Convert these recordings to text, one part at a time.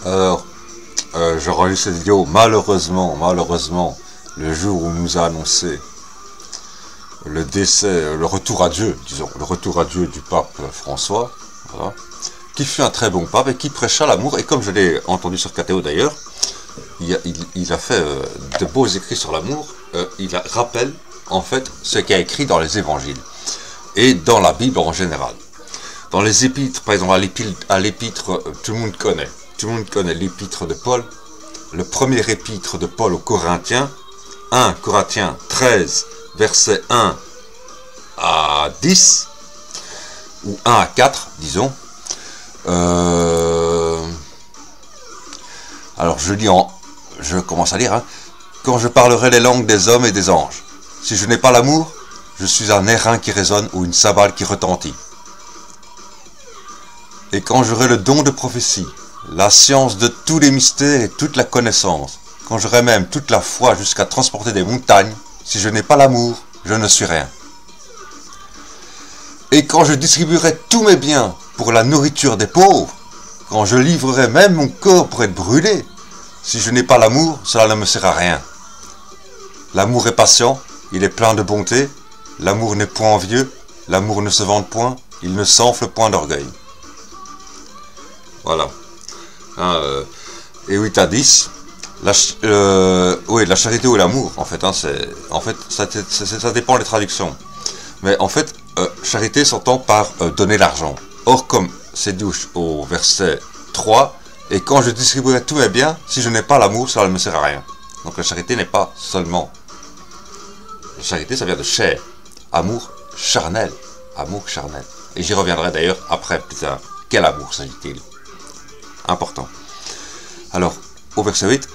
Alors, j'enregistre cette vidéo malheureusement, le jour où on nous a annoncé le décès, le retour à Dieu, disons, le retour à Dieu du pape François, voilà, qui fut un très bon pape et qui prêcha l'amour. Et comme je l'ai entendu sur KTO d'ailleurs, il a fait de beaux écrits sur l'amour. Il rappelle en fait ce qu'il a écrit dans les évangiles et dans la Bible en général. Dans les épîtres, par exemple à l'épître, tout le monde connaît l'épître de Paul, le premier épître de Paul aux Corinthiens, 1 Corinthiens 13, versets 1 à 10, ou 1 à 4, disons. Alors je commence à lire, hein. Quand je parlerai les langues des hommes et des anges, si je n'ai pas l'amour, je suis un airain qui résonne ou une cymbale qui retentit. Et quand j'aurai le don de prophétie, la science de tous les mystères et toute la connaissance, quand j'aurai même toute la foi jusqu'à transporter des montagnes, si je n'ai pas l'amour, je ne suis rien. Et quand je distribuerai tous mes biens pour la nourriture des pauvres, quand je livrerai même mon corps pour être brûlé, si je n'ai pas l'amour, cela ne me sert à rien. L'amour est patient, il est plein de bonté, l'amour n'est point envieux, l'amour ne se vante point, il ne s'enfle point d'orgueil. Voilà. Et 8 à 10, la charité ou l'amour, en fait, ça dépend des traductions. Mais en fait, charité s'entend par donner l'argent. Or, comme c'est dit au verset 3, et quand je distribuerai tous mes biens, si je n'ai pas l'amour, cela ne me sert à rien. Donc la charité n'est pas seulement... La charité, ça vient de chair. Amour charnel. Amour charnel. Et j'y reviendrai d'ailleurs après, plus tard. Quel amour s'agit-il? Important. Alors, au verset 8,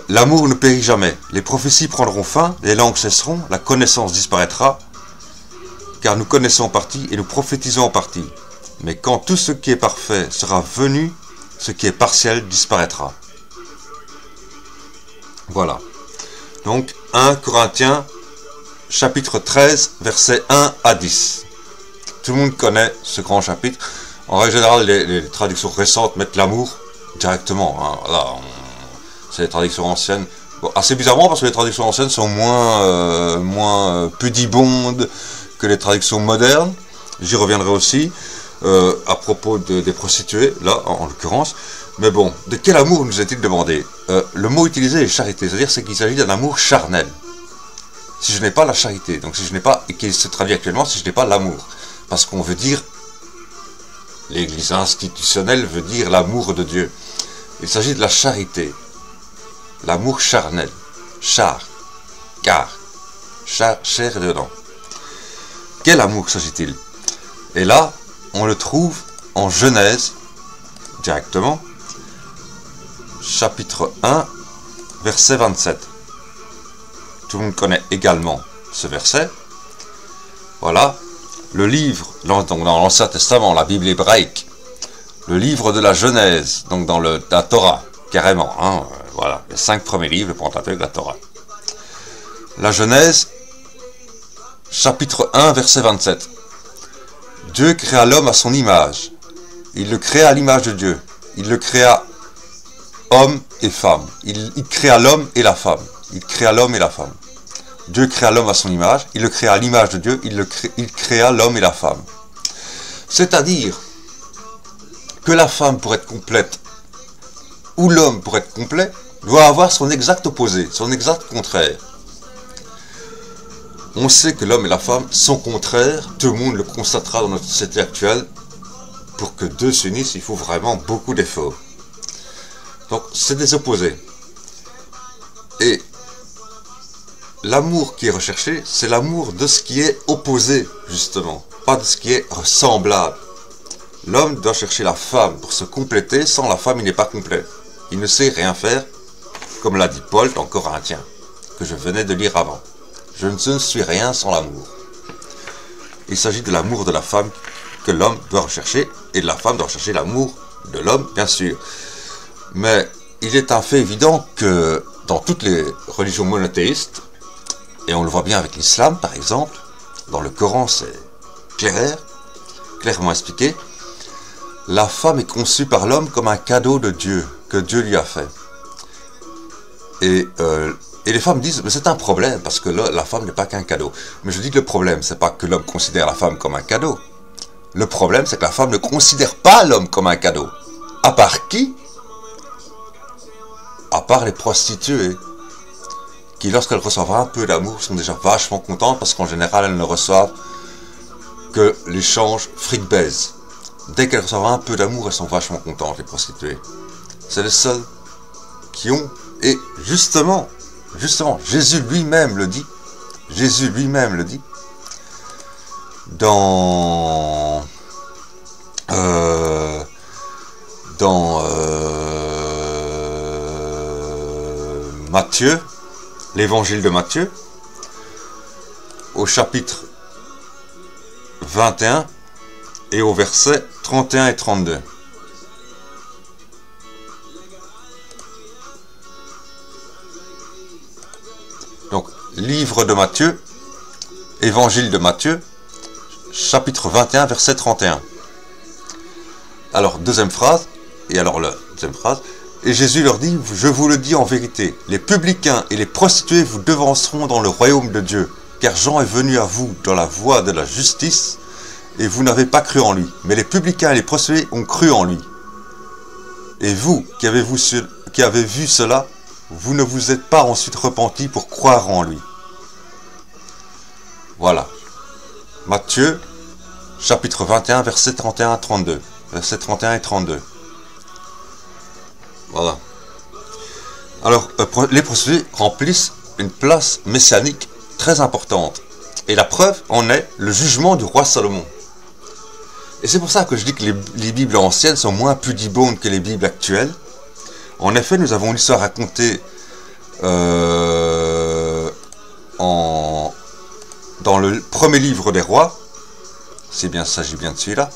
l'amour ne périt jamais. Les prophéties prendront fin, les langues cesseront, la connaissance disparaîtra, car nous connaissons en partie et nous prophétisons en partie. Mais quand tout ce qui est parfait sera venu, ce qui est partiel disparaîtra. Voilà. Donc, 1 Corinthiens, chapitre 13, versets 1 à 10. Tout le monde connaît ce grand chapitre. En règle générale, les traductions récentes mettent l'amour directement. Hein. Voilà, c'est les traductions anciennes. Bon, assez bizarrement, parce que les traductions anciennes sont moins pudibondes que les traductions modernes. J'y reviendrai aussi. À propos des prostituées, là en l'occurrence. Mais bon, de quel amour nous est-il demandé? Le mot utilisé est charité, c'est-à-dire qu'il s'agit d'un amour charnel. Si je n'ai pas la charité, donc si je n'ai pas, et qui se traduit actuellement, si je n'ai pas l'amour, parce qu'on veut dire, l'église institutionnelle veut dire l'amour de Dieu. Il s'agit de la charité, l'amour charnel, chair est dedans. Quel amour s'agit-il? Et là, on le trouve en Genèse, directement, chapitre 1, verset 27. Tout le monde connaît également ce verset. Voilà, le livre, dans l'Ancien Testament, la Bible hébraïque, le livre de la Genèse, donc dans la Torah, carrément, hein, voilà, les 5 premiers livres, le Pentateuque, la Torah. La Genèse, chapitre 1, verset 27. Dieu créa l'homme à son image. Il le créa à l'image de Dieu. Il le créa homme et femme. Il créa l'homme et la femme. Il créa l'homme et la femme. Dieu créa l'homme à son image. Il le créa à l'image de Dieu. Il créa l'homme et la femme. C'est-à-dire que la femme, pour être complète, ou l'homme, pour être complet, doit avoir son exact opposé, son exact contraire. On sait que l'homme et la femme sont contraires, tout le monde le constatera dans notre société actuelle. Pour que deux s'unissent, il faut vraiment beaucoup d'efforts. Donc, c'est des opposés. Et l'amour qui est recherché, c'est l'amour de ce qui est opposé, justement, pas de ce qui est semblable. L'homme doit chercher la femme pour se compléter, sans la femme, il n'est pas complet. Il ne sait rien faire, comme l'a dit Paul dans Corinthiens, que je venais de lire avant. Je ne suis rien sans l'amour. Il s'agit de l'amour de la femme que l'homme doit rechercher, et la femme doit rechercher l'amour de l'homme, bien sûr. Mais il est un fait évident que dans toutes les religions monothéistes, et on le voit bien avec l'islam par exemple, dans le Coran c'est clairement expliqué, la femme est conçue par l'homme comme un cadeau de Dieu, que Dieu lui a fait. Et les femmes disent, mais c'est un problème, parce que la femme n'est pas qu'un cadeau. Mais je dis que le problème, c'est pas que l'homme considère la femme comme un cadeau. Le problème, c'est que la femme ne considère pas l'homme comme un cadeau. À part qui? À part les prostituées, qui lorsqu'elles reçoivent un peu d'amour sont déjà vachement contentes, parce qu'en général, elles ne reçoivent que l'échange fric-baise. Dès qu'elles reçoivent un peu d'amour, elles sont vachement contentes, les prostituées. C'est les seules qui ont... Et justement, Jésus lui-même le dit. Jésus lui-même le dit. Dans Matthieu, l'évangile de Matthieu, au chapitre 21 et au verset 31 et 32. Donc, livre de Matthieu, évangile de Matthieu, chapitre 21, verset 31. Alors, deuxième phrase, et alors la deuxième phrase, et Jésus leur dit, je vous le dis en vérité, les publicains et les prostituées vous devanceront dans le royaume de Dieu, car Jean est venu à vous dans la voie de la justice, et vous n'avez pas cru en lui. Mais les publicains et les prostituées ont cru en lui. Et vous, qui avez vu cela, vous ne vous êtes pas ensuite repentis pour croire en lui. Voilà. Matthieu, chapitre 21, versets 31 à 32. Versets 31 et 32. Voilà. Alors, les prostituées remplissent une place messianique très importante. Et la preuve en est le jugement du roi Salomon. Et c'est pour ça que je dis que les Bibles anciennes sont moins pudibondes que les Bibles actuelles. En effet, nous avons l'histoire racontée dans le premier livre des rois. C'est bien, s'agit bien de celui-là.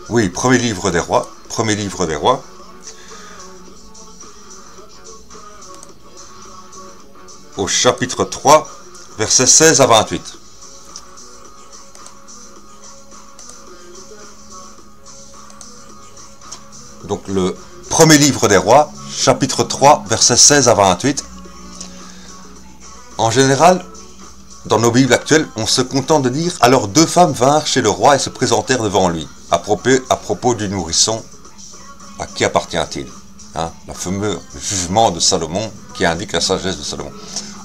Oui, premier livre des rois. Premier livre des rois. Au chapitre 3, versets 16 à 28. Donc le premier livre des rois, chapitre 3, versets 16 à 28. En général, dans nos Bibles actuelles, on se contente de dire « Alors deux femmes vinrent chez le roi et se présentèrent devant lui. » À propos du nourrisson, à qui appartient-il, hein, le fameux jugement de Salomon qui indique la sagesse de Salomon.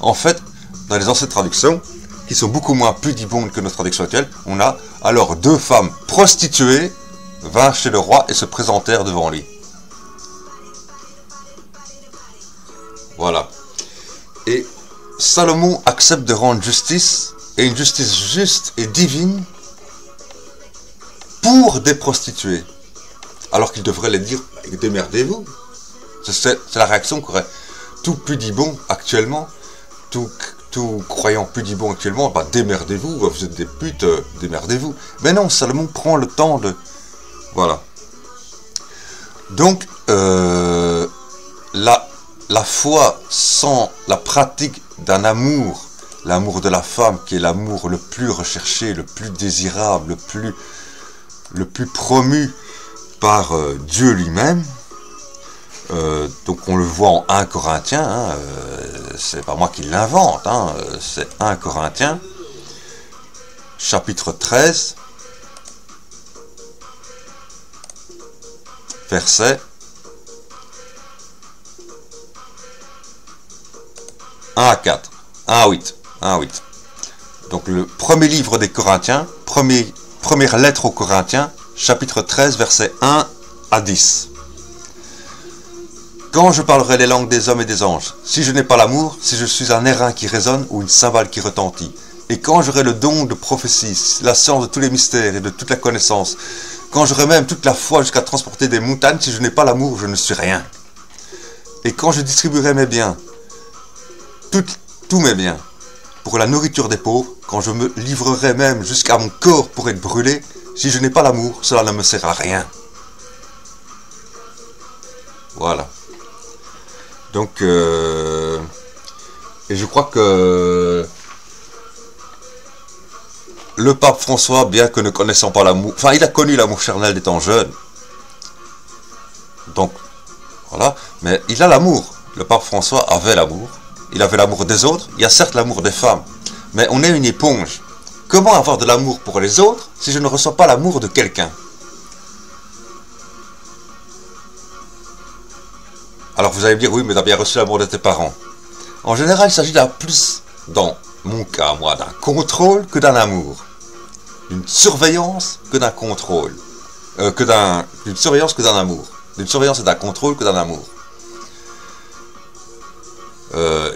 En fait, dans les anciennes traductions, qui sont beaucoup moins pudibondes que nos traductions actuelles, on a « Alors deux femmes prostituées vinrent chez le roi et se présentèrent devant lui. » Voilà. Et Salomon accepte de rendre justice, et une justice juste et divine, pour des prostituées. Alors qu'il devrait les dire, démerdez-vous. C'est la réaction qu'aurait tout pudibond actuellement, tout croyant pudibond actuellement, bah démerdez-vous, vous êtes des putes, démerdez-vous. Mais non, Salomon prend le temps de... Voilà. Donc, la foi sans la pratique d'un amour, l'amour de la femme qui est l'amour le plus recherché, le plus désirable, le plus promu par Dieu lui-même. Donc on le voit en 1 Corinthiens, hein, c'est pas moi qui l'invente, hein, c'est 1 Corinthiens, chapitre 13, verset 1 à 4, 1 à 8, 1 à 8. Donc le premier livre des Corinthiens, première lettre aux Corinthiens, chapitre 13, verset 1 à 10. Quand je parlerai les langues des hommes et des anges, si je n'ai pas l'amour, si je suis un airain qui résonne ou une cymbale qui retentit, et quand j'aurai le don de prophétie, la science de tous les mystères et de toute la connaissance, quand j'aurai même toute la foi jusqu'à transporter des montagnes, si je n'ai pas l'amour, je ne suis rien. Et quand je distribuerai mes biens, tous mes biens, pour la nourriture des pauvres, quand je me livrerai même jusqu'à mon corps pour être brûlé, si je n'ai pas l'amour, cela ne me sert à rien. Voilà. Donc, et je crois que le pape François, bien que ne connaissant pas l'amour, enfin il a connu l'amour charnel étant jeune, donc voilà, mais il a l'amour. Le pape François avait l'amour, il avait l'amour des autres, il y a certes l'amour des femmes, mais on est une éponge. Comment avoir de l'amour pour les autres si je ne reçois pas l'amour de quelqu'un? Alors vous allez me dire, oui, mais tu as bien reçu l'amour de tes parents. En général, il s'agit d'un plus, dans mon cas, moi, d'un contrôle que d'un amour. D'une surveillance que d'un contrôle. D'une surveillance que d'un amour. D'une surveillance et d'un contrôle que d'un amour.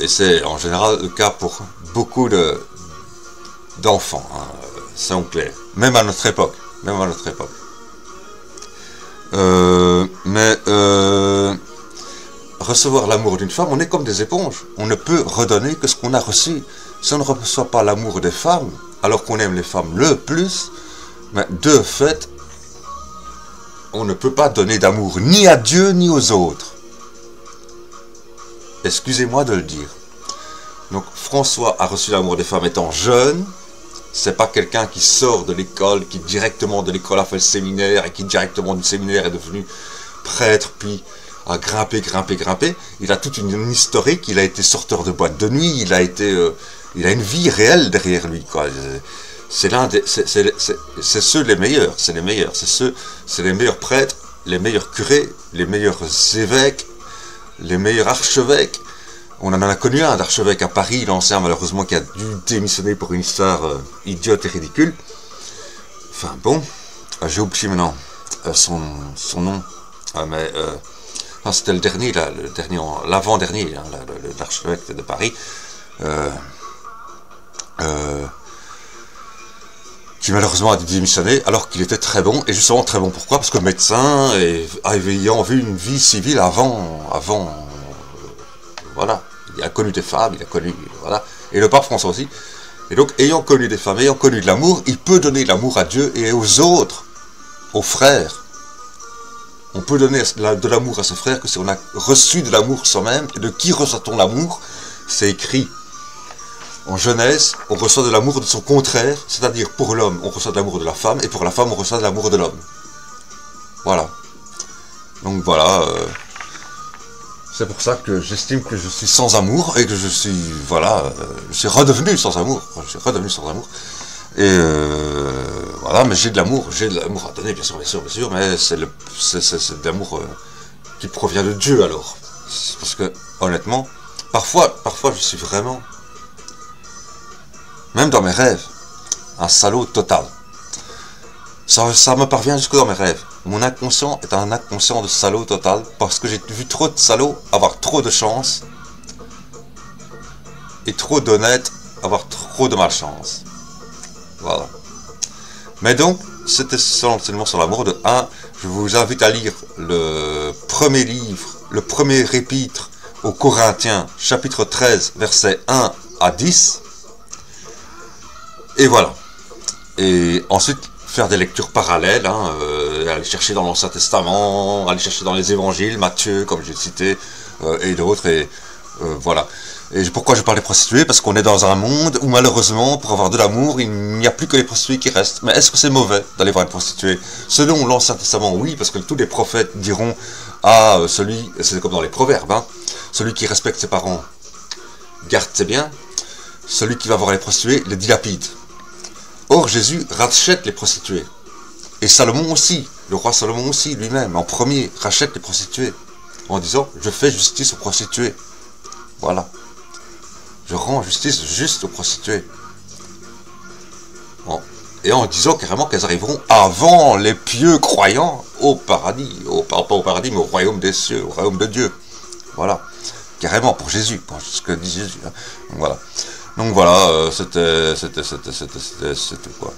Et c'est en général le cas pour beaucoup d'enfants, hein, soyons clairs. Même à notre époque. Même à notre époque. Recevoir l'amour d'une femme, on est comme des éponges. On ne peut redonner que ce qu'on a reçu. Si on ne reçoit pas l'amour des femmes, alors qu'on aime les femmes le plus, mais de fait, on ne peut pas donner d'amour ni à Dieu ni aux autres. Excusez-moi de le dire. Donc François a reçu l'amour des femmes étant jeune. C'est pas quelqu'un qui sort de l'école, qui directement de l'école a fait le séminaire et qui directement du séminaire est devenu prêtre, puis a grimpé. Il a toute une historique, il a été sorteur de boîte de nuit, il a une vie réelle derrière lui, quoi. C'est ceux les meilleurs, c'est les meilleurs prêtres, les meilleurs curés, les meilleurs évêques, les meilleurs archevêques. On en a connu un d'archevêque à Paris, l'ancien malheureusement, qui a dû démissionner pour une histoire idiote et ridicule. Enfin bon, j'ai oublié maintenant son nom, c'était le dernier, l'avant-dernier, hein, l'archevêque de Paris, qui malheureusement a dû démissionner, alors qu'il était très bon, et justement très bon. Pourquoi? Parce que médecin, et ayant vu une vie civile avant, voilà, il a connu des femmes, voilà, et le pape François aussi. Et donc, ayant connu des femmes, ayant connu de l'amour, il peut donner l'amour à Dieu et aux autres, aux frères. On peut donner de l'amour à ses frères que si on a reçu de l'amour soi-même. Et de qui reçoit-on l'amour? C'est écrit en Genèse, on reçoit de l'amour de son contraire, c'est-à-dire pour l'homme, on reçoit de l'amour de la femme, et pour la femme, on reçoit de l'amour de l'homme. Voilà. Donc voilà, c'est pour ça que j'estime que je suis sans amour, et que je suis, voilà, je suis redevenu sans amour. Et voilà, mais j'ai de l'amour à donner, bien sûr, mais c'est de l'amour qui provient de Dieu, alors. Parce que, honnêtement, parfois je suis vraiment, même dans mes rêves, un salaud total. Ça me parvient jusque dans mes rêves. Mon inconscient est un inconscient de salaud total, parce que j'ai vu trop de salauds avoir trop de chance, et trop d'honnêtes avoir trop de malchance. Voilà. Mais donc, c'était l'enseignement sur l'amour de 1. Je vous invite à lire le premier livre, le premier épître aux Corinthiens, chapitre 13, versets 1 à 10. Et voilà. Et ensuite, faire des lectures parallèles, hein, aller chercher dans l'Ancien Testament, aller chercher dans les évangiles, Matthieu, comme j'ai cité, et d'autres, et voilà. Et pourquoi je parle des prostituées? Parce qu'on est dans un monde où malheureusement, pour avoir de l'amour, il n'y a plus que les prostituées qui restent. Mais est-ce que c'est mauvais d'aller voir une prostituée? Selon l'Ancien Testament, oui, parce que tous les prophètes diront à celui, c'est comme dans les proverbes, hein, celui qui respecte ses parents garde ses biens, celui qui va voir les prostituées les dilapide. Or, Jésus rachète les prostituées. Et Salomon aussi, le roi Salomon aussi, lui-même, en premier, rachète les prostituées, en disant, je fais justice aux prostituées. Voilà. Je rends justice juste aux prostituées. Bon. Et en disant carrément qu'elles arriveront avant les pieux croyants au paradis. Pas au paradis, mais au royaume des cieux, au royaume de Dieu. Voilà. Carrément pour Jésus, pour ce que dit Jésus. Hein. Donc voilà. Donc voilà, c'était quoi.